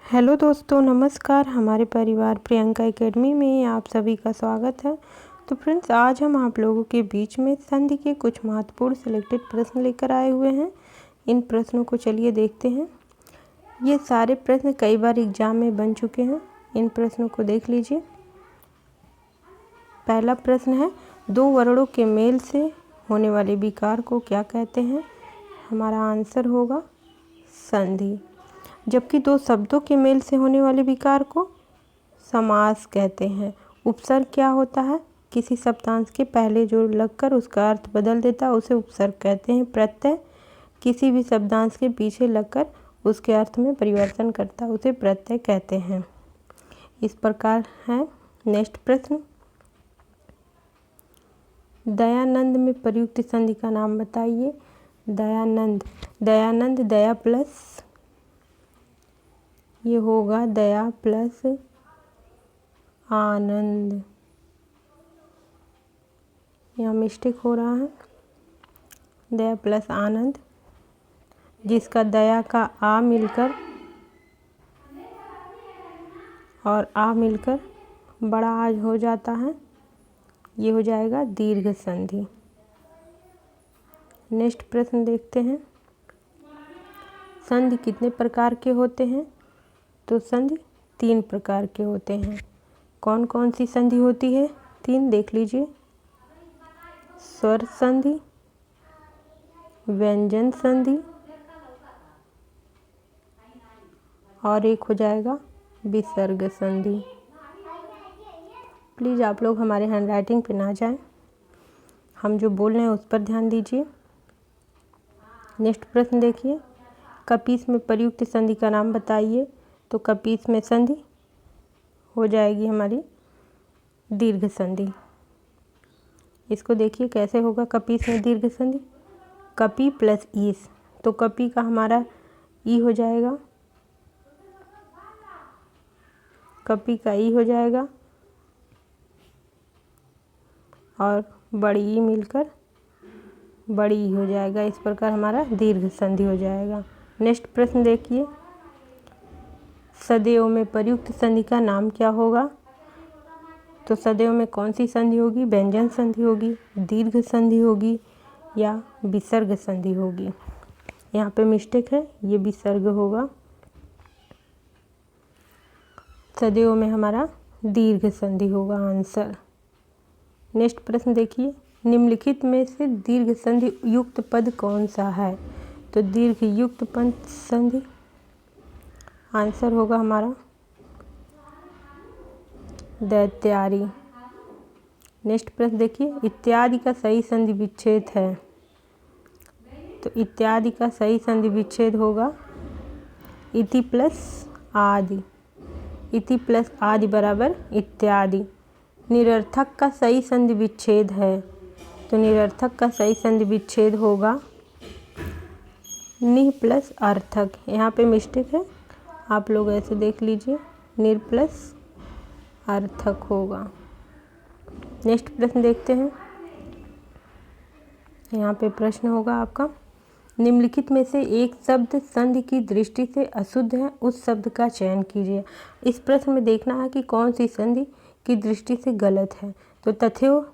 Hello दोस्तों, नमस्कार। हमारे परिवार प्रियंका एकेडमी में आप सभी का स्वागत है। तो फ्रेंड्स, आज हम आप लोगों के बीच में संधि के कुछ महत्वपूर्ण सिलेक्टेड प्रश्न लेकर आए हुए हैं। इन प्रश्नों को चलिए देखते हैं। ये सारे प्रश्न कई बार एग्जाम में बन चुके हैं। इन प्रश्नों को देख लीजिए। पहला प्रश्न है, दो वर्णों के मेल से होने वाले विकार को क्या कहते हैं? हमारा आंसर होगा संधि। जबकि दो शब्दों के मेल से होने वाले विकार को समास कहते हैं। उपसर्ग क्या होता है? किसी शब्दांश के पहले जो लगकर उसका अर्थ बदल देता है उसे उपसर्ग कहते हैं। प्रत्यय किसी भी शब्दांश के पीछे लगकर उसके अर्थ में परिवर्तन करता है उसे प्रत्यय कहते हैं। इस प्रकार है नेक्स्ट प्रश्न, दयानंद में प्रयुक्त संधि का नाम बताइए। दयानंद, दयानंद दया प्लस, ये होगा दया प्लस आनंद। यहाँ मिस्टेक हो रहा है। दया प्लस आनंद, जिसका दया का आ मिलकर और आ मिलकर बड़ा आज हो जाता है, ये हो जाएगा दीर्घ संधि। नेक्स्ट प्रश्न देखते हैं, संधि कितने प्रकार के होते हैं? तो संधि 3 प्रकार के होते हैं। कौन कौन सी संधि होती है? 3 देख लीजिए। स्वर संधि, व्यंजन संधि और एक हो जाएगा विसर्ग संधि। प्लीज़ आप लोग हमारे हैंडराइटिंग पे ना जाएं, हम जो बोल रहे हैं उस पर ध्यान दीजिए। नेक्स्ट प्रश्न देखिए, कपीस में प्रयुक्त संधि का नाम बताइए। तो कपीस में संधि हो जाएगी हमारी दीर्घ संधि। इसको देखिए कैसे होगा कपीस में दीर्घ संधि। कपि प्लस ईस, तो कपि का हमारा ई हो जाएगा, कपि का ई हो जाएगा और बड़ी ई मिलकर बड़ी ई हो जाएगा। इस प्रकार हमारा दीर्घ संधि हो जाएगा। नेक्स्ट प्रश्न देखिए, सदैव में प्रयुक्त संधि का नाम क्या होगा? तो सदैव में कौन सी संधि होगी? व्यंजन संधि होगी, दीर्घ संधि होगी या विसर्ग संधि होगी? यहाँ पे मिस्टेक है, ये विसर्ग होगा। सदैव में हमारा दीर्घ संधि होगा आंसर। नेक्स्ट प्रश्न देखिए, निम्नलिखित में से दीर्घ संधि युक्त पद कौन सा है? तो दीर्घ युक्त पद संधि आंसर होगा हमारा दैत्यारी। नेक्स्ट प्रश्न देखिए, इत्यादि का सही संधि विच्छेद है। तो इत्यादि का सही संधि विच्छेद होगा इति प्लस आदि। इति प्लस आदि बराबर इत्यादि। निरर्थक का सही संधि विच्छेद है। तो निरर्थक का सही संधि विच्छेद होगा नि प्लस अर्थक। यहाँ पे मिस्टेक है, आप लोग ऐसे देख लीजिए, निर प्लस अर्थक होगा। नेक्स्ट प्रश्न देखते हैं। यहाँ पे प्रश्न होगा आपका, निम्नलिखित में से एक शब्द संधि की दृष्टि से अशुद्ध है, उस शब्द का चयन कीजिए। इस प्रश्न में देखना है कि कौन सी संधि की दृष्टि से गलत है। तो तथैव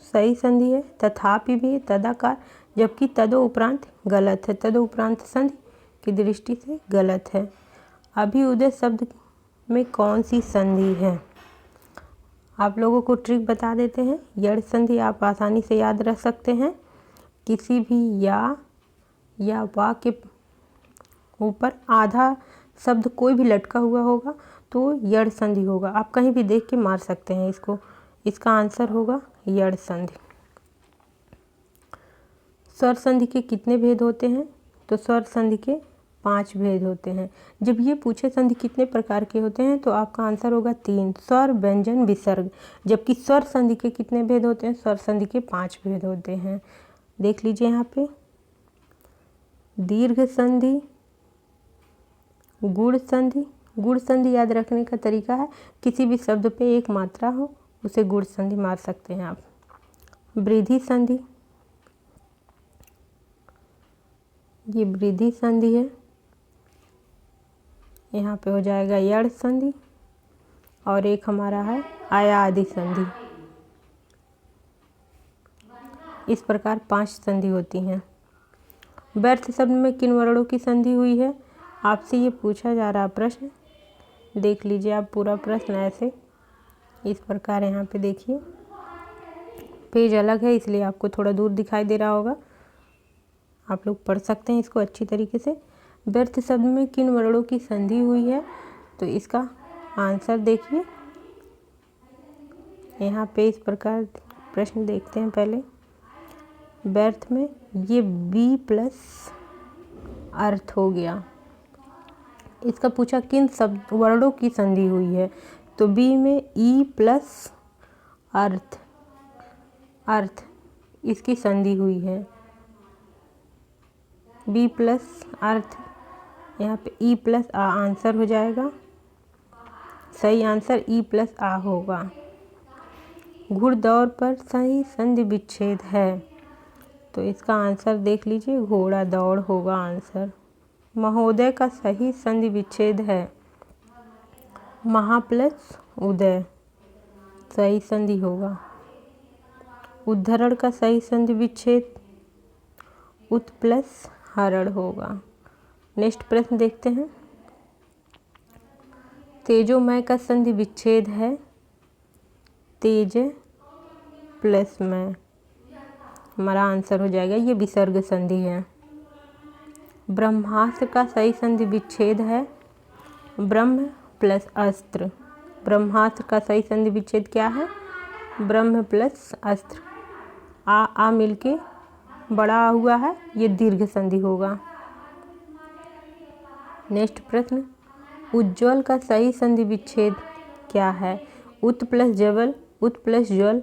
सही संधि है, तथापि भी, तदाकार, जबकि तदो उपरांत गलत है। तदो उपरांत संधि की दृष्टि से गलत है। अभिउदय शब्द में कौन सी संधि है? आप लोगों को ट्रिक बता देते हैं। यड़ संधि आप आसानी से याद रख सकते हैं। किसी भी या वा के ऊपर आधा शब्द कोई भी लटका हुआ होगा तो यड़ संधि होगा। आप कहीं भी देख के मार सकते हैं इसको। इसका आंसर होगा यड़ संधि। स्वर संधि के कितने भेद होते हैं? तो स्वर संधि के 5 भेद होते हैं। जब ये पूछे संधि कितने प्रकार के होते हैं तो आपका आंसर होगा 3, स्वर, व्यंजन, विसर्ग। जबकि स्वर संधि के कितने भेद होते हैं? स्वर संधि के 5 भेद होते हैं। देख लीजिए यहाँ पे, दीर्घ संधि, गुण संधि। गुण संधि याद रखने का तरीका है, किसी भी शब्द पे एक मात्रा हो उसे गुण संधि मार सकते हैं आप। वृद्धि संधि, ये वृद्धि संधि है। यहाँ पे हो जाएगा यड़ संधि, और एक हमारा है आया आदि संधि। इस प्रकार 5 संधि होती हैं। व्यर्थ शब्द में किन वर्णों की संधि हुई है, आपसे ये पूछा जा रहा प्रश्न। देख लीजिए आप पूरा प्रश्न ऐसे इस प्रकार। यहाँ पे देखिए पेज अलग है इसलिए आपको थोड़ा दूर दिखाई दे रहा होगा, आप लोग पढ़ सकते हैं इसको अच्छी तरीके से। व्यर्थ शब्द में किन वर्णों की संधि हुई है, तो इसका आंसर देखिए यहाँ पे इस प्रकार प्रश्न देखते हैं। पहले व्यर्थ में ये बी प्लस अर्थ हो गया। इसका पूछा किन शब्द वर्णों की संधि हुई है, तो बी में ई प्लस अर्थ इसकी संधि हुई है। बी प्लस अर्थ, यहाँ पे ई प्लस आ आंसर हो जाएगा। सही आंसर ई प्लस आ होगा। घुड़दौड़ पर सही संधि विच्छेद है, तो इसका आंसर देख लीजिए घोड़ा दौड़ होगा आंसर। महोदय का सही संधि विच्छेद है महा प्लस उदय, सही संधि होगा। उद्धरण का सही संधि विच्छेद उत प्लस हरण होगा। नेक्स्ट प्रश्न देखते हैं। तेजोमय का संधि विच्छेद है तेज प्लस मय, हमारा आंसर हो जाएगा ये विसर्ग संधि है। ब्रह्मास्त्र का सही संधि विच्छेद है ब्रह्म प्लस अस्त्र। ब्रह्मास्त्र का सही संधि विच्छेद क्या है, ब्रह्म प्लस अस्त्र। आ मिलके बड़ा हुआ है, ये दीर्घ संधि होगा। नेक्स्ट प्रश्न, उज्ज्वल का सही संधि विच्छेद क्या है, उत प्लस जबल, उत प्लस जल,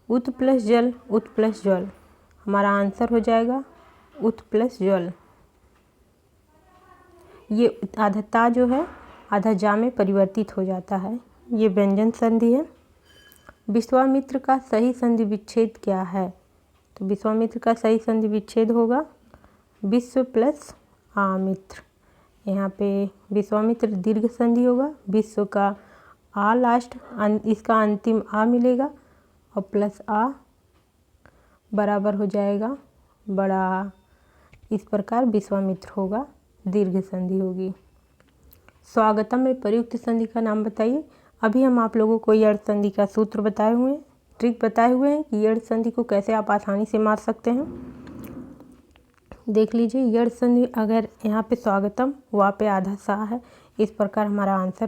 उत प्लस जल, उत प्लस जल, हमारा आंसर हो जाएगा उत प्लस जल। ये आधा ता जो है आधा जा में परिवर्तित हो जाता है, ये व्यंजन संधि है। विश्वामित्र का सही संधि विच्छेद क्या है, तो विश्वामित्र का सही संधि विच्छेद होगा विश्व प्लस आमित्र। यहाँ पे विश्वामित्र दीर्घ संधि होगा, विश्व का आ लास्ट, इसका अंतिम आ मिलेगा और प्लस आ बराबर हो जाएगा बड़ा आ। इस प्रकार विश्वामित्र होगा, दीर्घ संधि होगी। स्वागतम में प्रयुक्त संधि का नाम बताइए। अभी हम आप लोगों को यड़ संधि का सूत्र बताए हुए हैं, ट्रिक बताए हुए हैं कि यड़ संधि को कैसे आप आसानी से मार सकते हैं। देख लीजिए यड़ संधि अगर यहाँ पे स्वागतम वहाँ पे आधा सा है, इस प्रकार हमारा आंसर